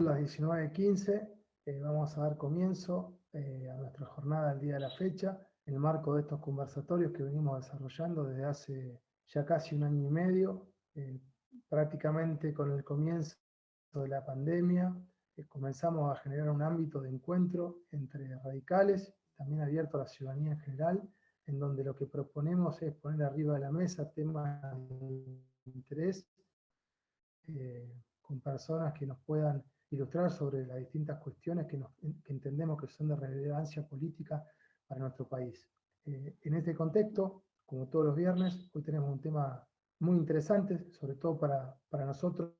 las 19:15, vamos a dar comienzo a nuestra jornada del día de la fecha, en el marco de estos conversatorios que venimos desarrollando desde hace ya casi un año y medio, prácticamente con el comienzo de la pandemia. Comenzamos a generar un ámbito de encuentro entre radicales, también abierto a la ciudadanía en general, en donde lo que proponemos es poner arriba de la mesa temas de interés, con personas que nos puedan ilustrar sobre las distintas cuestiones que entendemos que son de relevancia política para nuestro país. En este contexto, como todos los viernes, hoy tenemos un tema muy interesante, sobre todo para nosotros,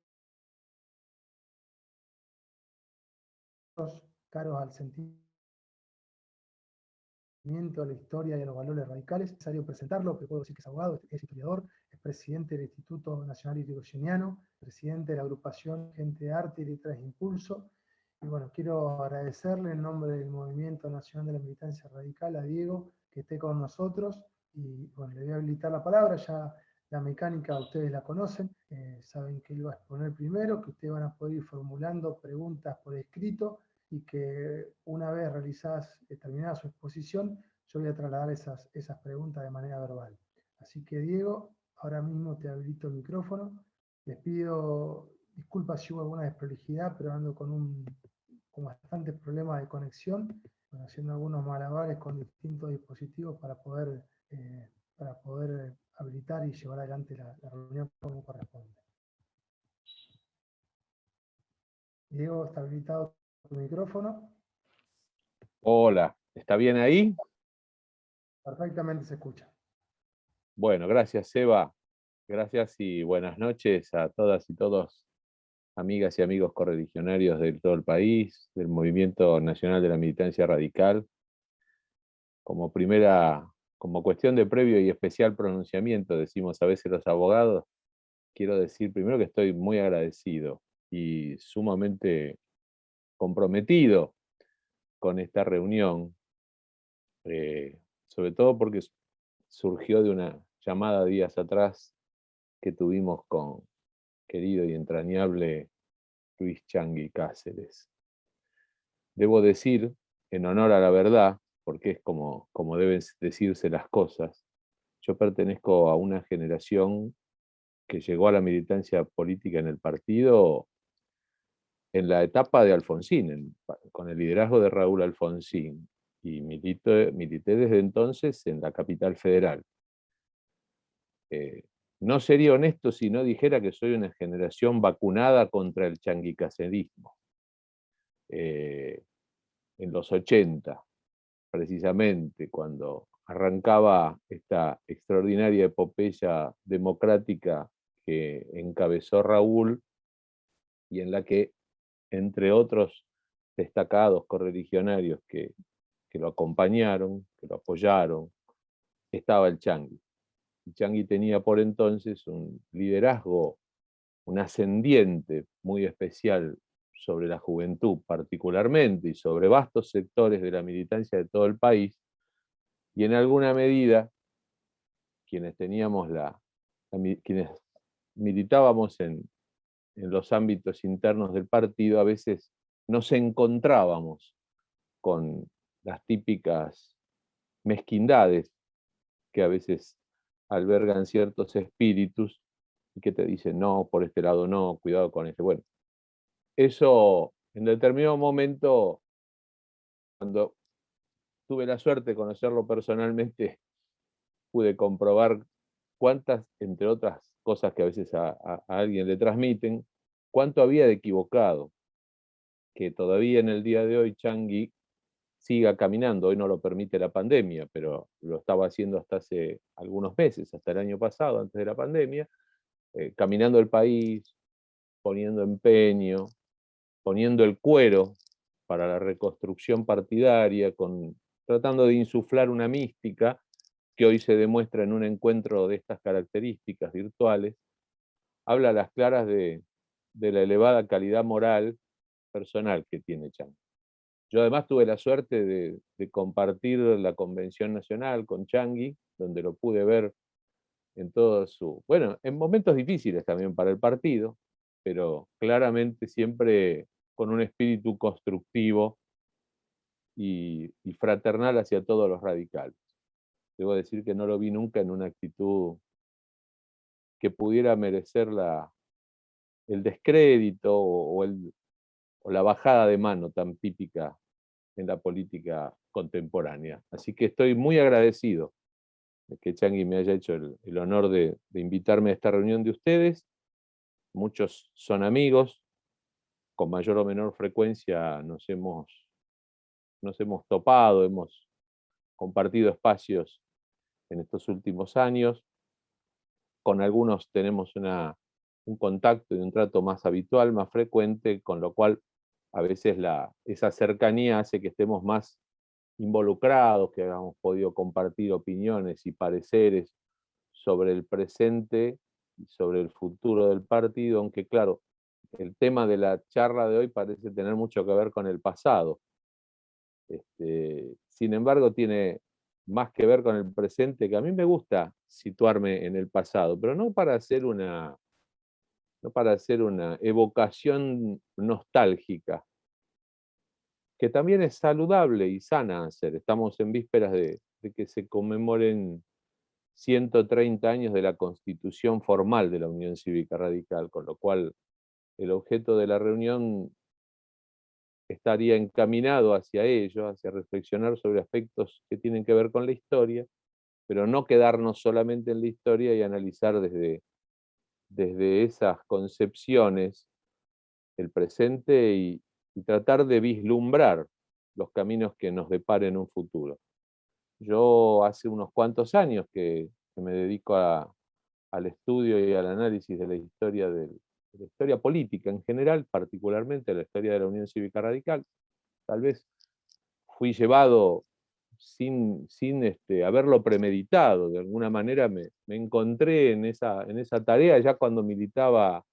caros al sentimiento, a la historia y a los valores radicales. Es necesario presentarlo, pero puedo decir que es abogado, es historiador, es presidente del Instituto Nacional Irigoyeniano, presidente de la agrupación Gente de Arte y Letras Impulso. Y bueno, quiero agradecerle en nombre del Movimiento Nacional de la Militancia Radical a Diego que esté con nosotros. Y bueno, le voy a habilitar la palabra, ya la mecánica ustedes la conocen, saben que él va a exponer primero, que ustedes van a poder ir formulando preguntas por escrito, y que una vez terminada su exposición, yo voy a trasladar esas preguntas de manera verbal. Así que Diego, ahora mismo te habilito el micrófono. Les pido disculpas si hubo alguna desprolijidad, pero ando con bastantes problemas de conexión, haciendo algunos malabares con distintos dispositivos para poder habilitar y llevar adelante la reunión como corresponde. Diego, está habilitado tu micrófono. Hola, ¿está bien ahí? Perfectamente se escucha. Bueno, gracias, Seba. Gracias y buenas noches a todas y todos, amigas y amigos correligionarios de todo el país, del Movimiento Nacional de la Militancia Radical. Como cuestión de previo y especial pronunciamiento, decimos a veces los abogados, quiero decir primero que estoy muy agradecido y sumamente comprometido con esta reunión, sobre todo porque surgió de una llamada días atrás que tuvimos con querido y entrañable Luis Changui Cáceres. Debo decir, en honor a la verdad, porque es como deben decirse las cosas, yo pertenezco a una generación que llegó a la militancia política en el partido en la etapa de Alfonsín, con el liderazgo de Raúl Alfonsín, y milité desde entonces en la capital federal. No sería honesto si no dijera que soy una generación vacunada contra el changuicacerismo. En los 80, precisamente, cuando arrancaba esta extraordinaria epopeya democrática que encabezó Raúl y en la que, entre otros destacados correligionarios que lo acompañaron, que lo apoyaron, estaba el Changui. El Changui tenía por entonces un liderazgo, un ascendiente muy especial sobre la juventud particularmente y sobre vastos sectores de la militancia de todo el país, y en alguna medida quienes quienes militábamos en los ámbitos internos del partido a veces nos encontrábamos con las típicas mezquindades que a veces albergan ciertos espíritus y que te dicen, no, por este lado no, cuidado con este. Bueno, eso en determinado momento, cuando tuve la suerte de conocerlo personalmente, pude comprobar cuántas, entre otras cosas que a veces a alguien le transmiten, cuánto había de equivocado, que todavía en el día de hoy Changui siga caminando. Hoy no lo permite la pandemia, pero lo estaba haciendo hasta hace algunos meses, hasta el año pasado, antes de la pandemia, caminando el país, poniendo empeño, poniendo el cuero para la reconstrucción partidaria, tratando de insuflar una mística que hoy se demuestra en un encuentro de estas características virtuales, habla a las claras de la elevada calidad moral personal que tiene Changui. Yo además tuve la suerte de compartir la convención nacional con Changui, donde lo pude ver en en momentos difíciles también para el partido, pero claramente siempre con un espíritu constructivo y fraternal hacia todos los radicales. Debo decir que no lo vi nunca en una actitud que pudiera merecer el descrédito o la bajada de mano tan típica en la política contemporánea. Así que estoy muy agradecido de que Changi me haya hecho el honor de invitarme a esta reunión de ustedes. Muchos son amigos, con mayor o menor frecuencia nos hemos topado, hemos compartido espacios en estos últimos años. Con algunos tenemos un contacto y un trato más habitual, más frecuente, con lo cual a veces esa cercanía hace que estemos más involucrados, que hayamos podido compartir opiniones y pareceres sobre el presente y sobre el futuro del partido, aunque claro, el tema de la charla de hoy parece tener mucho que ver con el pasado. Sin embargo, tiene más que ver con el presente, que a mí me gusta situarme en el pasado, pero no para hacer una evocación nostálgica, que también es saludable y sana hacer. Estamos en vísperas de que se conmemoren 130 años de la constitución formal de la Unión Cívica Radical, con lo cual el objeto de la reunión estaría encaminado hacia ello, hacia reflexionar sobre aspectos que tienen que ver con la historia, pero no quedarnos solamente en la historia y analizar desde esas concepciones el presente y tratar de vislumbrar los caminos que nos deparen un futuro. Yo hace unos cuantos años que me dedico al estudio y al análisis de la historia política en general, particularmente la historia de la Unión Cívica Radical. Tal vez fui llevado sin haberlo premeditado, de alguna manera me encontré en esa tarea ya cuando militaba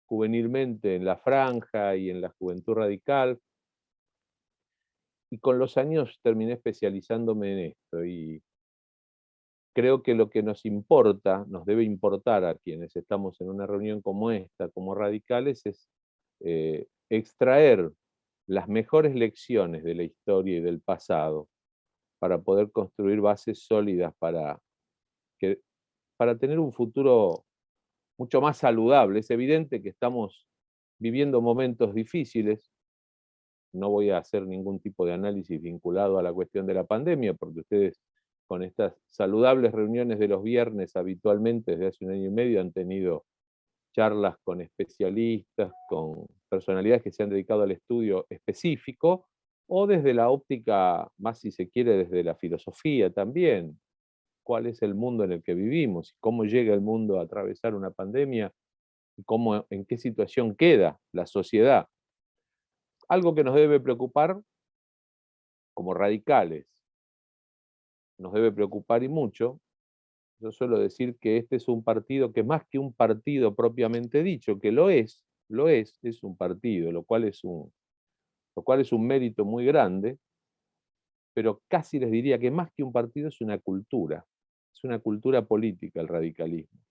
juvenilmente en la Franja y en la Juventud Radical, y con los años terminé especializándome en esto, y creo que lo que nos importa, nos debe importar a quienes estamos en una reunión como esta, como radicales, es extraer las mejores lecciones de la historia y del pasado para poder construir bases sólidas para tener un futuro mucho más saludable. Es evidente que estamos viviendo momentos difíciles. No voy a hacer ningún tipo de análisis vinculado a la cuestión de la pandemia, porque ustedes con estas saludables reuniones de los viernes habitualmente desde hace 1 año y medio han tenido charlas con especialistas, con personalidades que se han dedicado al estudio específico, o desde la óptica, más si se quiere, desde la filosofía también. ¿Cuál es el mundo en el que vivimos? ¿Cómo llega el mundo a atravesar una pandemia? ¿Y en qué situación queda la sociedad? Algo que nos debe preocupar como radicales, nos debe preocupar y mucho. Yo suelo decir que este es un partido que, más que un partido propiamente dicho, que lo es un partido, lo cual es un mérito muy grande, pero casi les diría que más que un partido es una cultura política el radicalismo.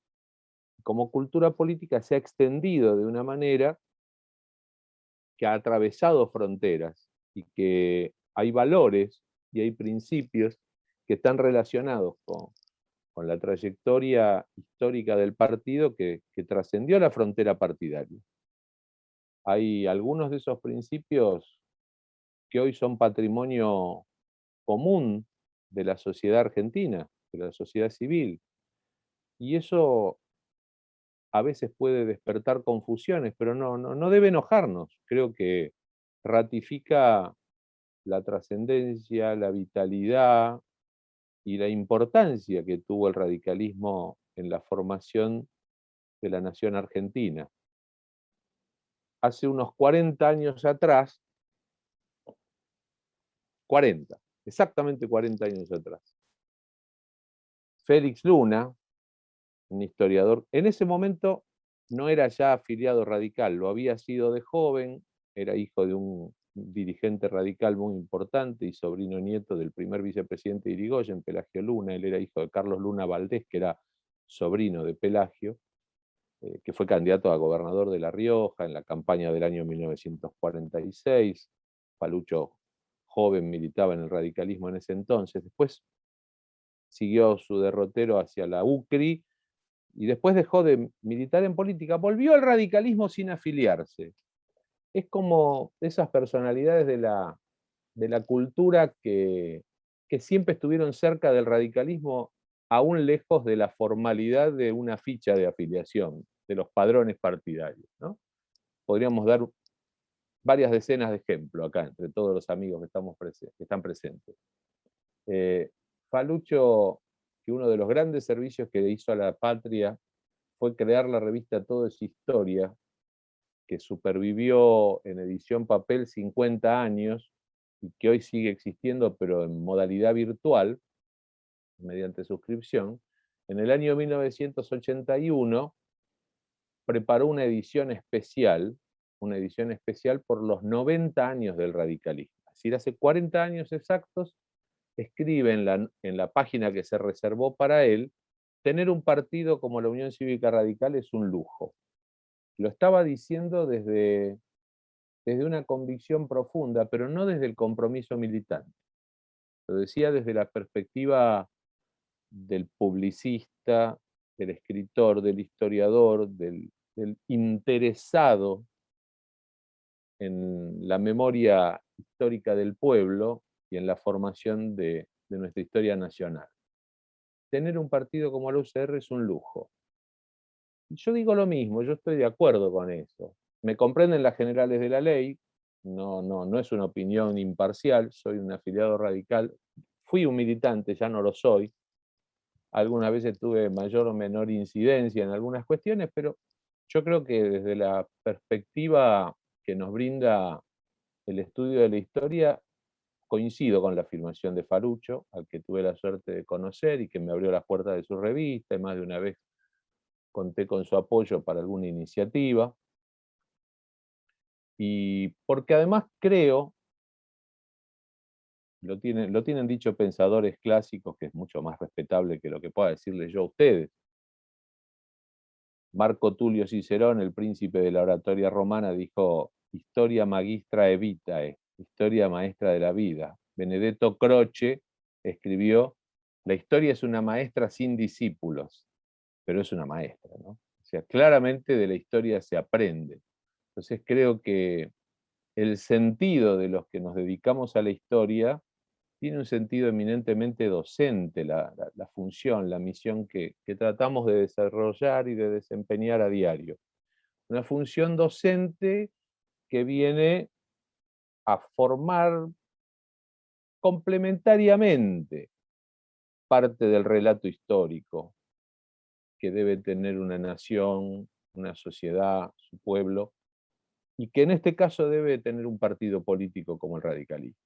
Como cultura política se ha extendido de una manera que ha atravesado fronteras y que hay valores y hay principios que están relacionados con la trayectoria histórica del partido que trascendió la frontera partidaria. Hay algunos de esos principios que hoy son patrimonio común de la sociedad argentina, de la sociedad civil, y eso a veces puede despertar confusiones, pero no debe enojarnos. Creo que ratifica la trascendencia, la vitalidad y la importancia que tuvo el radicalismo en la formación de la nación argentina. Hace unos 40 años atrás, exactamente 40 años atrás, Félix Luna, un historiador, en ese momento no era ya afiliado radical, lo había sido de joven, era hijo de un dirigente radical muy importante y sobrino nieto del primer vicepresidente de Irigoyen, Pelagio Luna. Él era hijo de Carlos Luna Valdés, que era sobrino de Pelagio. que fue candidato a gobernador de La Rioja en la campaña del año 1946. Falucho, joven, militaba en el radicalismo en ese entonces. Después siguió su derrotero hacia la UCRI y después dejó de militar en política. Volvió al radicalismo sin afiliarse. Es como esas personalidades de la cultura que siempre estuvieron cerca del radicalismo, aún lejos de la formalidad de una ficha de afiliación, de los padrones partidarios, ¿no? Podríamos dar varias decenas de ejemplos acá, entre todos los amigos que están presentes. Falucho, que uno de los grandes servicios que hizo a la patria fue crear la revista Todo es Historia, que supervivió en edición papel 50 años y que hoy sigue existiendo, pero en modalidad virtual, mediante suscripción. En el año 1981 preparó una edición especial por los 90 años del radicalismo. Es decir, hace 40 años exactos, escribe en la página que se reservó para él: tener un partido como la Unión Cívica Radical es un lujo. Lo estaba diciendo desde una convicción profunda, pero no desde el compromiso militante. Lo decía desde la perspectiva del publicista, del escritor, del historiador, del interesado en la memoria histórica del pueblo y en la formación de nuestra historia nacional. Tener un partido como la UCR es un lujo. Y yo digo lo mismo, yo estoy de acuerdo con eso. Me comprenden las generales de la ley, no es una opinión imparcial, soy un afiliado radical, fui un militante, ya no lo soy. Algunas veces tuve mayor o menor incidencia en algunas cuestiones, pero yo creo que desde la perspectiva que nos brinda el estudio de la historia, coincido con la afirmación de Falucho, al que tuve la suerte de conocer y que me abrió las puertas de su revista, y más de una vez conté con su apoyo para alguna iniciativa. Y porque además creo, lo tienen dicho pensadores clásicos, que es mucho más respetable que lo que pueda decirles yo a ustedes. Marco Tulio Cicerón, el príncipe de la oratoria romana, dijo: historia magistra vitae, historia maestra de la vida. Benedetto Croce escribió: la historia es una maestra sin discípulos, pero es una maestra, ¿no? O sea, claramente de la historia se aprende. Entonces creo que el sentido de los que nos dedicamos a la historia tiene un sentido eminentemente docente, la función, la misión que tratamos de desarrollar y de desempeñar a diario. Una función docente que viene a formar complementariamente parte del relato histórico que debe tener una nación, una sociedad, su pueblo, y que en este caso debe tener un partido político como el radicalismo.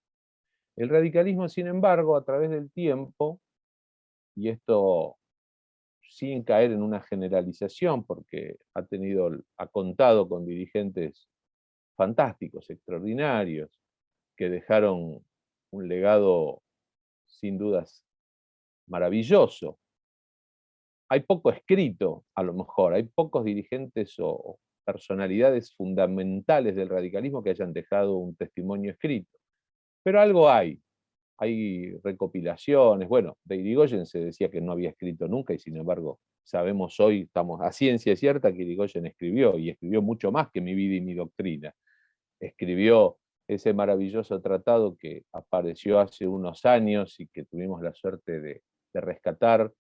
El radicalismo, sin embargo, a través del tiempo, y esto sin caer en una generalización, porque ha contado con dirigentes fantásticos, extraordinarios, que dejaron un legado sin dudas maravilloso. Hay poco escrito, a lo mejor, hay pocos dirigentes o personalidades fundamentales del radicalismo que hayan dejado un testimonio escrito, pero algo hay recopilaciones. Bueno, de Irigoyen se decía que no había escrito nunca, y sin embargo sabemos hoy, estamos a ciencia cierta, que Irigoyen escribió, y escribió mucho más que Mi vida y mi doctrina. Escribió ese maravilloso tratado que apareció hace unos años y que tuvimos la suerte de rescatar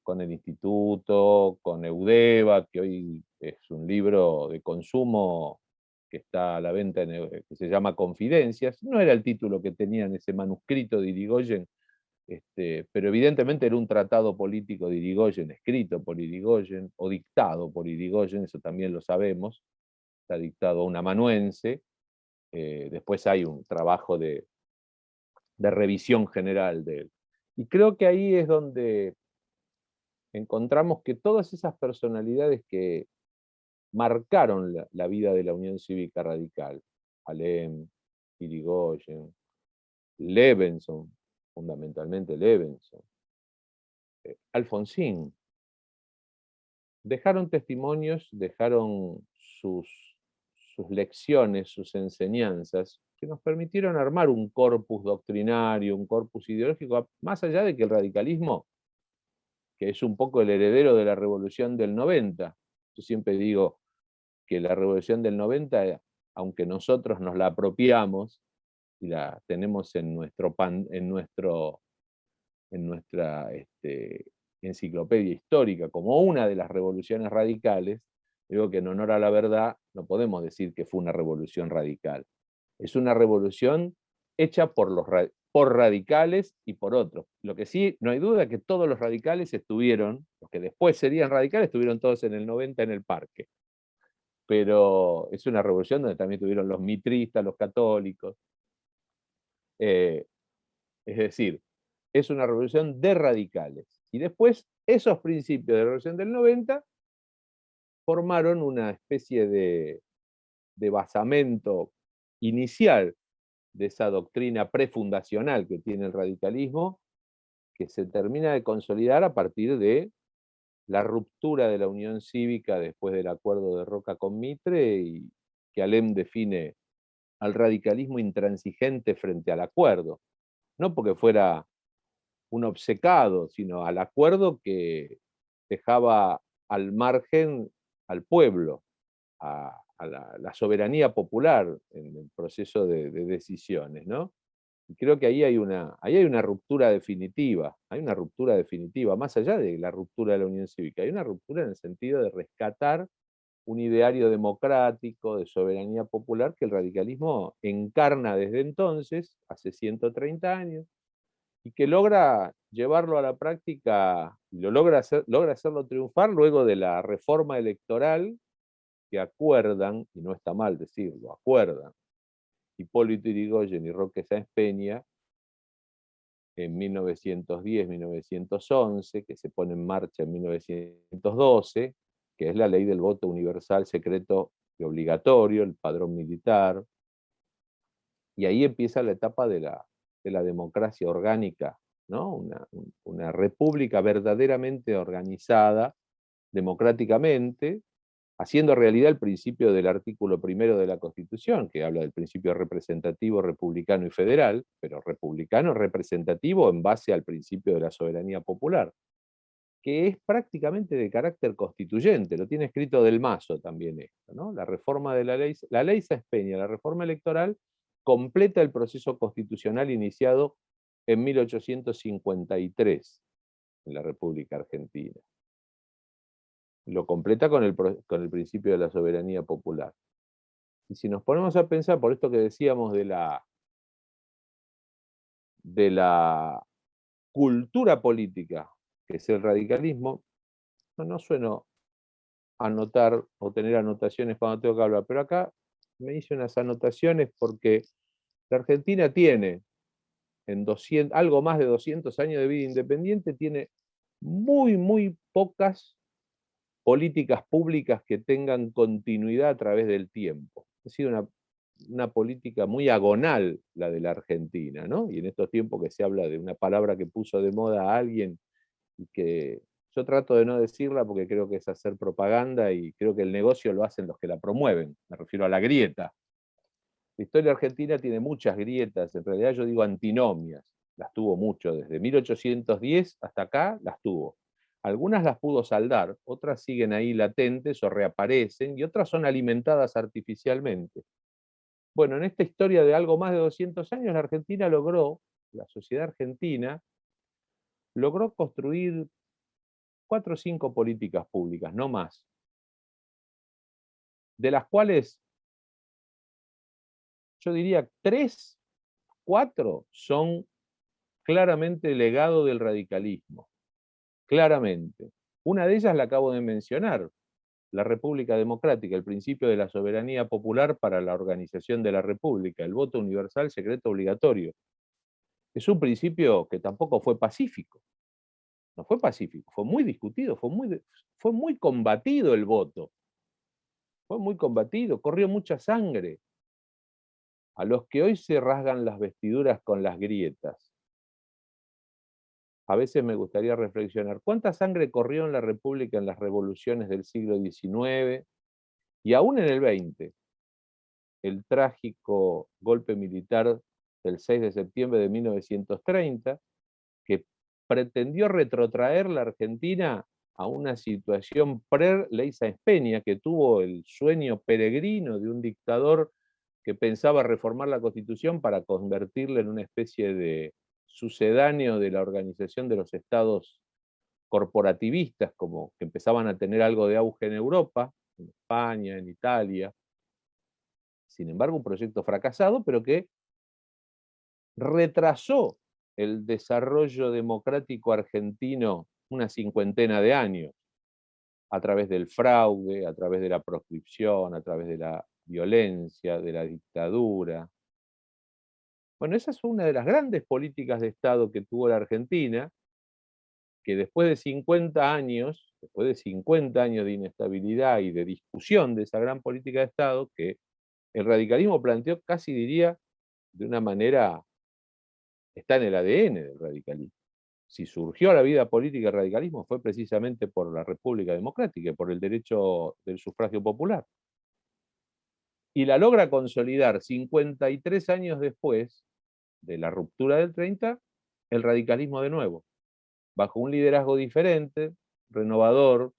con el Instituto, con Eudeva, que hoy es un libro de consumo que está a la venta, que se llama Confidencias. No era el título que tenía en ese manuscrito de Irigoyen, pero evidentemente era un tratado político de Irigoyen, escrito por Irigoyen, o dictado por Irigoyen, eso también lo sabemos. Está dictado a un amanuense. Después hay un trabajo de revisión general de él. Y creo que ahí es donde encontramos que todas esas personalidades que marcaron la vida de la Unión Cívica Radical, Alem, Irigoyen, Levenson, fundamentalmente Levenson, Alfonsín, dejaron testimonios, dejaron sus lecciones, sus enseñanzas, que nos permitieron armar un corpus doctrinario, un corpus ideológico, más allá de que el radicalismo, que es un poco el heredero de la revolución del 90, yo siempre digo que la revolución del 90, aunque nosotros nos la apropiamos y la tenemos en nuestra enciclopedia histórica como una de las revoluciones radicales, digo que en honor a la verdad no podemos decir que fue una revolución radical. Es una revolución hecha por radicales y por otros. Lo que sí, no hay duda que todos los radicales estuvieron, los que después serían radicales, estuvieron todos en el 90 en el parque. Pero es una revolución donde también tuvieron los mitristas, los católicos. Es decir, es una revolución de radicales. Y después, esos principios de la revolución del 90 formaron una especie de basamento inicial de esa doctrina prefundacional que tiene el radicalismo, que se termina de consolidar a partir de la ruptura de la Unión Cívica después del acuerdo de Roca con Mitre, y que Alem define al radicalismo intransigente frente al acuerdo. No porque fuera un obcecado, sino al acuerdo que dejaba al margen al pueblo, a la soberanía popular en el proceso de decisiones, ¿no? Y creo que ahí hay una ruptura definitiva, más allá de la ruptura de la Unión Cívica, hay una ruptura en el sentido de rescatar un ideario democrático, de soberanía popular, que el radicalismo encarna desde entonces, hace 130 años, y que logra llevarlo a la práctica, y logra hacerlo triunfar luego de la reforma electoral que acuerdan, y no está mal decirlo, acuerdan, Hipólito Yrigoyen y Roque Sáenz Peña en 1910-1911, que se pone en marcha en 1912, que es la ley del voto universal, secreto y obligatorio, el padrón militar, y ahí empieza la etapa de la democracia orgánica, ¿no? Una república verdaderamente organizada democráticamente, haciendo realidad el principio del artículo primero de la Constitución, que habla del principio representativo, republicano y federal, pero republicano representativo en base al principio de la soberanía popular, que es prácticamente de carácter constituyente, lo tiene escrito Del Mazo también esto, ¿no? La reforma de la ley Sáenz Peña, la reforma electoral, completa el proceso constitucional iniciado en 1853 en la República Argentina. Lo completa con el principio de la soberanía popular. Y si nos ponemos a pensar, por esto que decíamos de la cultura política, que es el radicalismo, no suelo anotar o tener anotaciones cuando tengo que hablar, pero acá me hice unas anotaciones porque la Argentina tiene, algo más de 200 años de vida independiente, tiene muy pocas políticas públicas que tengan continuidad a través del tiempo. Ha sido una política muy agonal la de la Argentina, ¿no? Y en estos tiempos que se habla de una palabra que puso de moda a alguien y que yo trato de no decirla porque creo que es hacer propaganda y creo que el negocio lo hacen los que la promueven, me refiero a la grieta. La historia argentina tiene muchas grietas, en realidad yo digo antinomias, las tuvo mucho, desde 1810 hasta acá las tuvo. Algunas las pudo saldar, otras siguen ahí latentes o reaparecen, y otras son alimentadas artificialmente. Bueno, en esta historia de algo más de 200 años, la sociedad argentina, logró construir 4 o 5 políticas públicas, no más, de las cuales yo diría 3, 4 son claramente legado del radicalismo, claramente. Una de ellas la acabo de mencionar, la República Democrática, el principio de la soberanía popular para la organización de la República, el voto universal, secreto, obligatorio. Es un principio que tampoco fue pacífico, no fue pacífico, fue muy discutido, fue muy combatido el voto, fue muy combatido, corrió mucha sangre. A los que hoy se rasgan las vestiduras con las grietas, a veces me gustaría reflexionar, ¿cuánta sangre corrió en la República en las revoluciones del siglo XIX y aún en el XX? El trágico golpe militar del 6 de septiembre de 1930, que pretendió retrotraer la Argentina a una situación pre-Ley Sáenz Peña, que tuvo el sueño peregrino de un dictador que pensaba reformar la Constitución para convertirla en una especie de sucedáneo de la organización de los estados corporativistas, como que empezaban a tener algo de auge en Europa, en España, en Italia. Sin embargo, un proyecto fracasado, pero que retrasó el desarrollo democrático argentino una cincuentena de años, a través del fraude, a través de la proscripción, a través de la violencia, de la dictadura. Bueno, esa es una de las grandes políticas de Estado que tuvo la Argentina, que después de 50 años, de inestabilidad y de discusión de esa gran política de Estado, que el radicalismo planteó, casi diría, de una manera, está en el ADN del radicalismo. Si surgió la vida política del radicalismo fue precisamente por la República Democrática y por el derecho del sufragio popular. Y la logra consolidar 53 años después de la ruptura del 30, el radicalismo de nuevo, bajo un liderazgo diferente, renovador,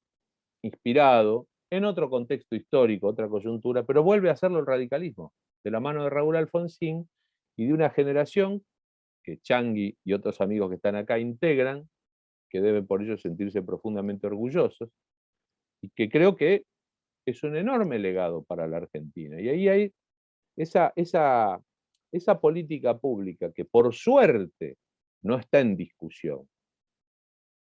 inspirado, en otro contexto histórico, otra coyuntura, pero vuelve a hacerlo el radicalismo, de la mano de Raúl Alfonsín y de una generación que Changuí y otros amigos que están acá integran, que deben por ello sentirse profundamente orgullosos, y que creo que es un enorme legado para la Argentina. Y ahí hay esa política pública que por suerte no está en discusión.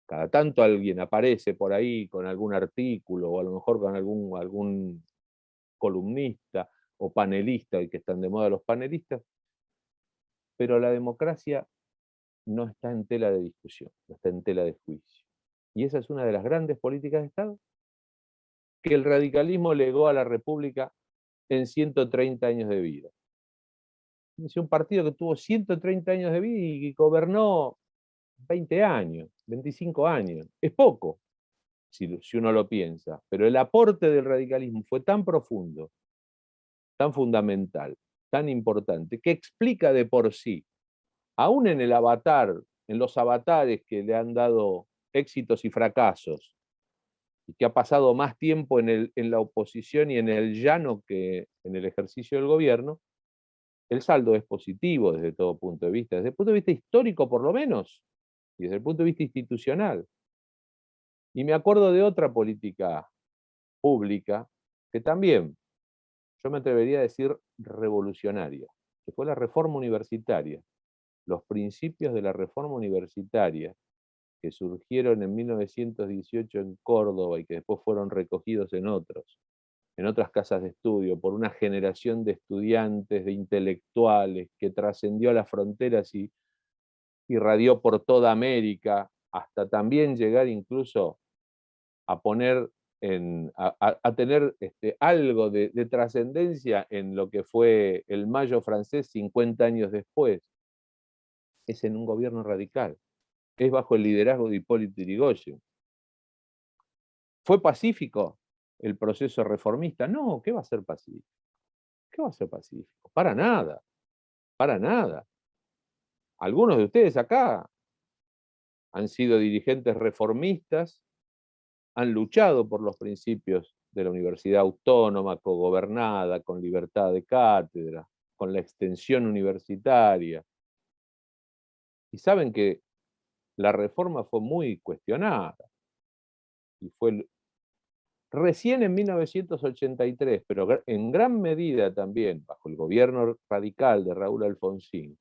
Cada tanto alguien aparece por ahí con algún artículo o a lo mejor con algún columnista o panelista, y que están de moda los panelistas, pero la democracia no está en tela de discusión, no está en tela de juicio. Y esa es una de las grandes políticas de Estado que el radicalismo legó a la República en 130 años de vida. Es un partido que tuvo 130 años de vida y gobernó 20 años, 25 años. Es poco, si uno lo piensa, pero el aporte del radicalismo fue tan profundo, tan fundamental, tan importante, que explica de por sí, aún en el avatar, en los avatares que le han dado éxitos y fracasos, y que ha pasado más tiempo en la oposición y en el llano que en el ejercicio del gobierno, el saldo es positivo desde todo punto de vista, desde el punto de vista histórico por lo menos, y desde el punto de vista institucional. Y me acuerdo de otra política pública que también, yo me atrevería a decir revolucionaria, que fue la reforma universitaria. Los principios de la reforma universitaria que surgieron en 1918 en Córdoba y que después fueron recogidos en otras casas de estudio, por una generación de estudiantes, de intelectuales, que trascendió las fronteras y irradió por toda América, hasta también llegar incluso a poner a tener algo de trascendencia en lo que fue el Mayo francés 50 años después, es en un gobierno radical, es bajo el liderazgo de Hipólito Yrigoyen. ¿Fue pacífico el proceso reformista? No, ¿qué va a ser pacífico? ¿Qué va a ser pacífico? Para nada, para nada. Algunos de ustedes acá han sido dirigentes reformistas, han luchado por los principios de la universidad autónoma, cogobernada, con libertad de cátedra, con la extensión universitaria. Y saben que la reforma fue muy cuestionada. Y fue recién en 1983, pero en gran medida también bajo el gobierno radical de Raúl Alfonsín,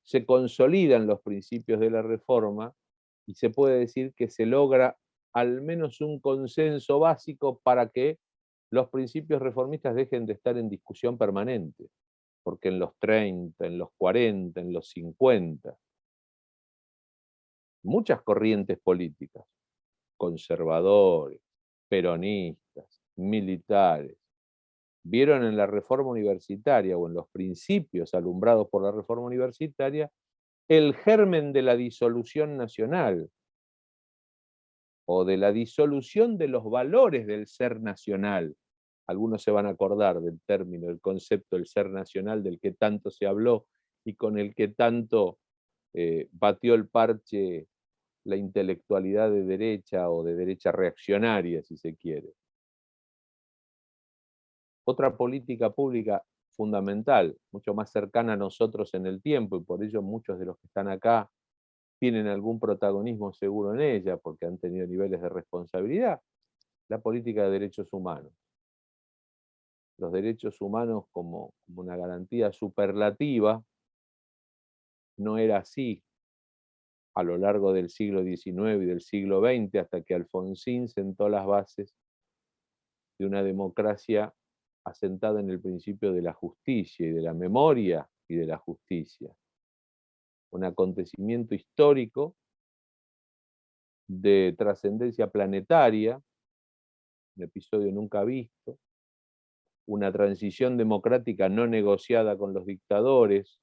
se consolidan los principios de la reforma y se puede decir que se logra al menos un consenso básico para que los principios reformistas dejen de estar en discusión permanente, porque en los 30, en los 40, en los 50, muchas corrientes políticas, conservadores, peronistas, militares, vieron en la reforma universitaria o en los principios alumbrados por la reforma universitaria el germen de la disolución nacional, o de la disolución de los valores del ser nacional. Algunos se van a acordar del término, del concepto del ser nacional, del que tanto se habló y con el que tanto batió el parche la intelectualidad de derecha o de derecha reaccionaria, si se quiere. Otra política pública fundamental, mucho más cercana a nosotros en el tiempo, y por ello muchos de los que están acá tienen algún protagonismo seguro en ella, porque han tenido niveles de responsabilidad, la política de derechos humanos. Los derechos humanos como una garantía superlativa no era así a lo largo del siglo XIX y del siglo XX, hasta que Alfonsín sentó las bases de una democracia asentada en el principio de la justicia y de la memoria y de la justicia. Un acontecimiento histórico de trascendencia planetaria, un episodio nunca visto, una transición democrática no negociada con los dictadores,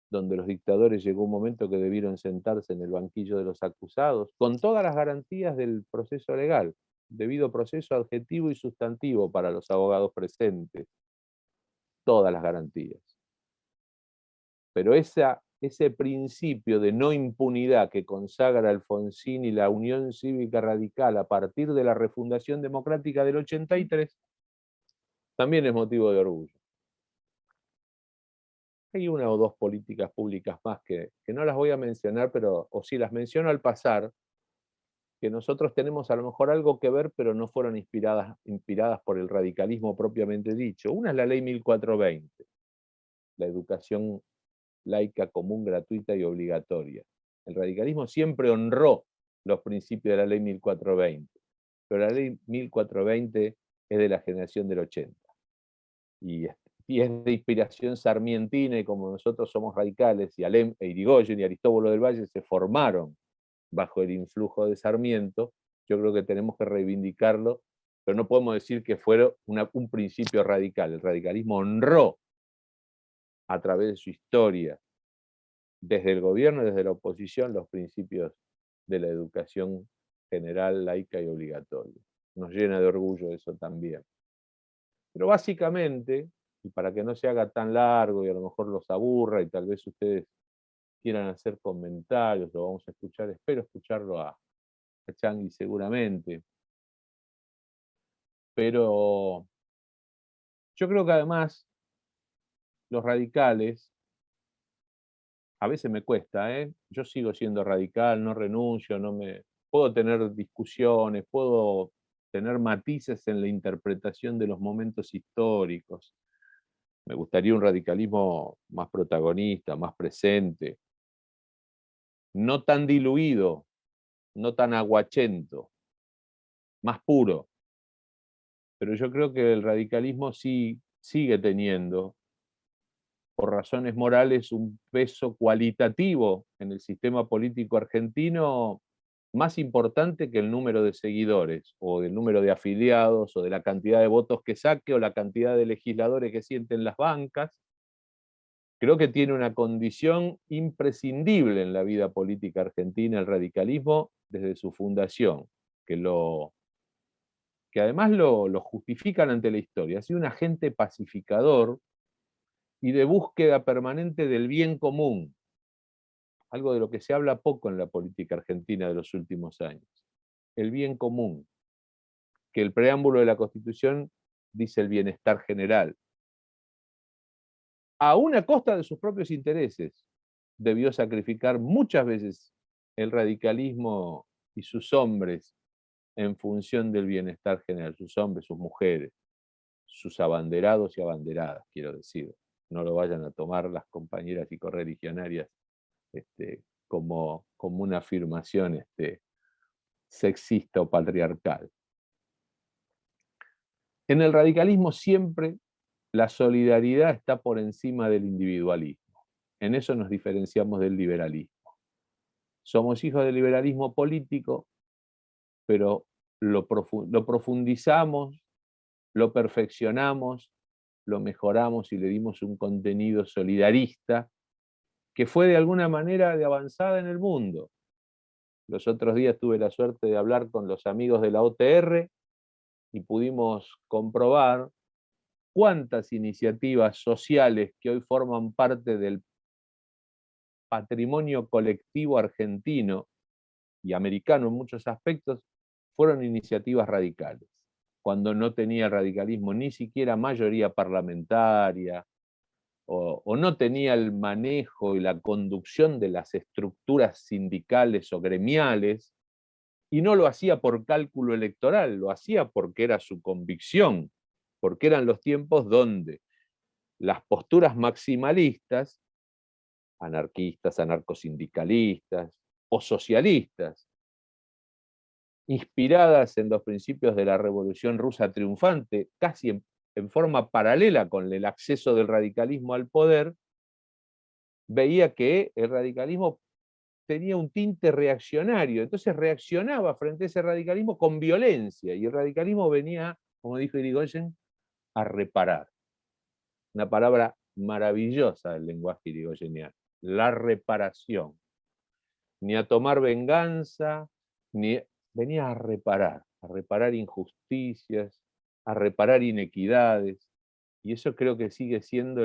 donde los dictadores llegó un momento que debieron sentarse en el banquillo de los acusados, con todas las garantías del proceso legal, debido proceso adjetivo y sustantivo para los abogados presentes, todas las garantías. Pero ese principio de no impunidad que consagra Alfonsín y la Unión Cívica Radical a partir de la refundación democrática del 83, también es motivo de orgullo. Hay una o dos políticas públicas más que no las voy a mencionar, pero, o si las menciono al pasar, que nosotros tenemos a lo mejor algo que ver, pero no fueron inspiradas por el radicalismo propiamente dicho. Una es la ley 1420, la educación laica, común, gratuita y obligatoria. El radicalismo siempre honró los principios de la ley 1420, pero la ley 1420 es de la generación del 80. Y es de inspiración sarmientina, y como nosotros somos radicales, y Alem e Irigoyen y Aristóbulo del Valle se formaron bajo el influjo de Sarmiento, yo creo que tenemos que reivindicarlo, pero no podemos decir que fuera un principio radical. El radicalismo honró a través de su historia, desde el gobierno y desde la oposición, los principios de la educación general, laica y obligatoria. Nos llena de orgullo eso también. Pero básicamente, y para que no se haga tan largo y a lo mejor los aburra y tal vez ustedes quieran hacer comentarios, lo vamos a escuchar, espero escucharlo a Changi seguramente. Pero yo creo que además los radicales, a veces me cuesta, yo sigo siendo radical, no renuncio, puedo tener discusiones, puedo tener matices en la interpretación de los momentos históricos. Me gustaría un radicalismo más protagonista, más presente, no tan diluido, no tan aguachento, más puro. Pero yo creo que el radicalismo sí sigue teniendo, por razones morales, un peso cualitativo en el sistema político argentino más importante que el número de seguidores, o el número de afiliados, o de la cantidad de votos que saque, o la cantidad de legisladores que sienten las bancas. Creo que tiene una condición imprescindible en la vida política argentina el radicalismo desde su fundación, que además lo justifican ante la historia. Ha sido un agente pacificador y de búsqueda permanente del bien común, algo de lo que se habla poco en la política argentina de los últimos años. El bien común, que el preámbulo de la Constitución dice el bienestar general. A una costa de sus propios intereses, debió sacrificar muchas veces el radicalismo y sus hombres en función del bienestar general, sus hombres, sus mujeres, sus abanderados y abanderadas, quiero decir. No lo vayan a tomar las compañeras y correligionarias como una afirmación sexista o patriarcal. En el radicalismo siempre la solidaridad está por encima del individualismo. En eso nos diferenciamos del liberalismo. Somos hijos del liberalismo político, pero lo profundizamos, lo perfeccionamos, lo mejoramos y le dimos un contenido solidarista que fue de alguna manera de avanzada en el mundo. Los otros días tuve la suerte de hablar con los amigos de la OTR y pudimos comprobar cuántas iniciativas sociales que hoy forman parte del patrimonio colectivo argentino y americano en muchos aspectos fueron iniciativas radicales, cuando no tenía el radicalismo ni siquiera mayoría parlamentaria, o no tenía el manejo y la conducción de las estructuras sindicales o gremiales, y no lo hacía por cálculo electoral, lo hacía porque era su convicción, porque eran los tiempos donde las posturas maximalistas, anarquistas, anarcosindicalistas o socialistas, inspiradas en los principios de la Revolución Rusa triunfante, casi en forma paralela con el acceso del radicalismo al poder, veía que el radicalismo tenía un tinte reaccionario, entonces reaccionaba frente a ese radicalismo con violencia, y el radicalismo venía, como dijo Irigoyen, a reparar. Una palabra maravillosa del lenguaje irigoyeniano, la reparación. Ni a tomar venganza, venía a reparar injusticias, a reparar inequidades, y eso creo que sigue siendo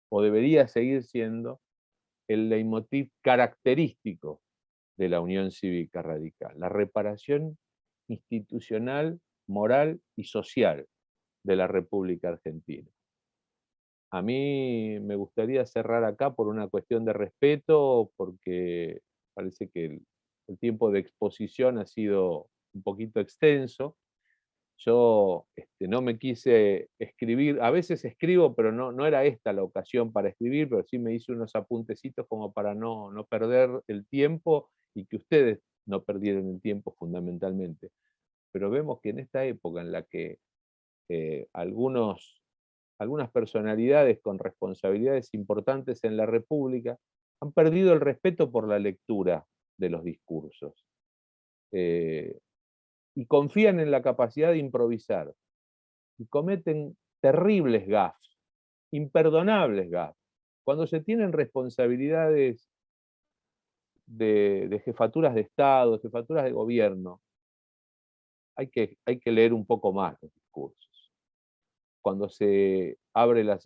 o debería seguir siendo, el leitmotiv característico de la Unión Cívica Radical, la reparación institucional, moral y social de la República Argentina. A mí me gustaría cerrar acá por una cuestión de respeto, porque parece que el tiempo de exposición ha sido un poquito extenso. Yo no me quise escribir, a veces escribo, pero no era esta la ocasión para escribir, pero sí me hice unos apuntecitos como para no perder el tiempo y que ustedes no perdieran el tiempo fundamentalmente. Pero vemos que en esta época en la que algunas personalidades con responsabilidades importantes en la República han perdido el respeto por la lectura de los discursos. Y confían en la capacidad de improvisar, y cometen terribles gafes, imperdonables gafes. Cuando se tienen responsabilidades de jefaturas de Estado, jefaturas de gobierno, hay que leer un poco más los discursos. Cuando se abre las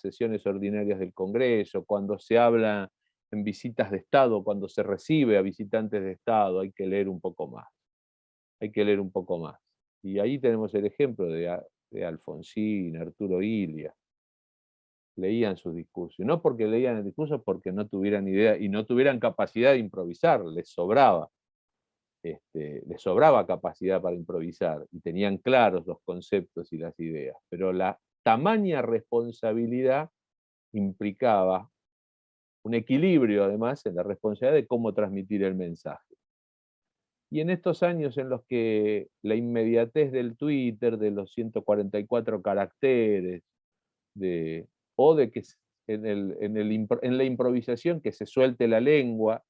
sesiones ordinarias del Congreso, cuando se habla en visitas de Estado, cuando se recibe a visitantes de Estado, hay que leer un poco más. Hay que leer un poco más. Y ahí tenemos el ejemplo de Alfonsín, Arturo Illia. Leían sus discursos. Y no porque leían el discurso, porque no tuvieran idea y no tuvieran capacidad de improvisar, les sobraba. Les sobraba capacidad para improvisar y tenían claros los conceptos y las ideas. Pero la tamaña responsabilidad implicaba un equilibrio, además, en la responsabilidad de cómo transmitir el mensaje. Y en estos años en los que la inmediatez del Twitter, de los 144 caracteres, o de que en la improvisación que se suelte la lengua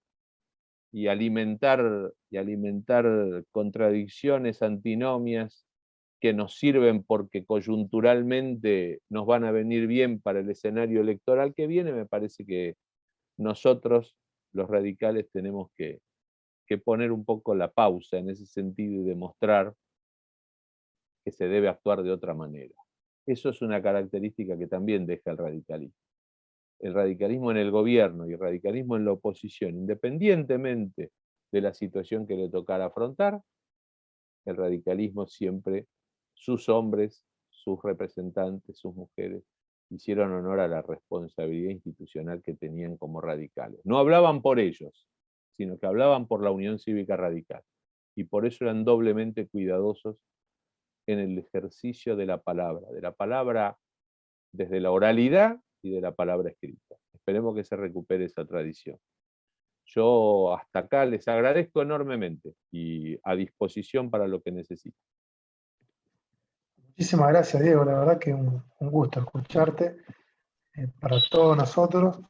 y alimentar contradicciones, antinomias que nos sirven porque coyunturalmente nos van a venir bien para el escenario electoral que viene, me parece que nosotros, los radicales, tenemos que poner un poco la pausa en ese sentido y demostrar que se debe actuar de otra manera. Eso es una característica que también deja el radicalismo. El radicalismo en el gobierno y el radicalismo en la oposición, independientemente de la situación que le tocara afrontar, el radicalismo siempre, sus hombres, sus representantes, sus mujeres, hicieron honor a la responsabilidad institucional que tenían como radicales. No hablaban por ellos, sino que hablaban por la Unión Cívica Radical. Y por eso eran doblemente cuidadosos en el ejercicio de la palabra desde la oralidad y de la palabra escrita. Esperemos que se recupere esa tradición. Yo hasta acá les agradezco enormemente y a disposición para lo que necesiten. Muchísimas gracias, Diego. La verdad que un gusto escucharte para todos nosotros.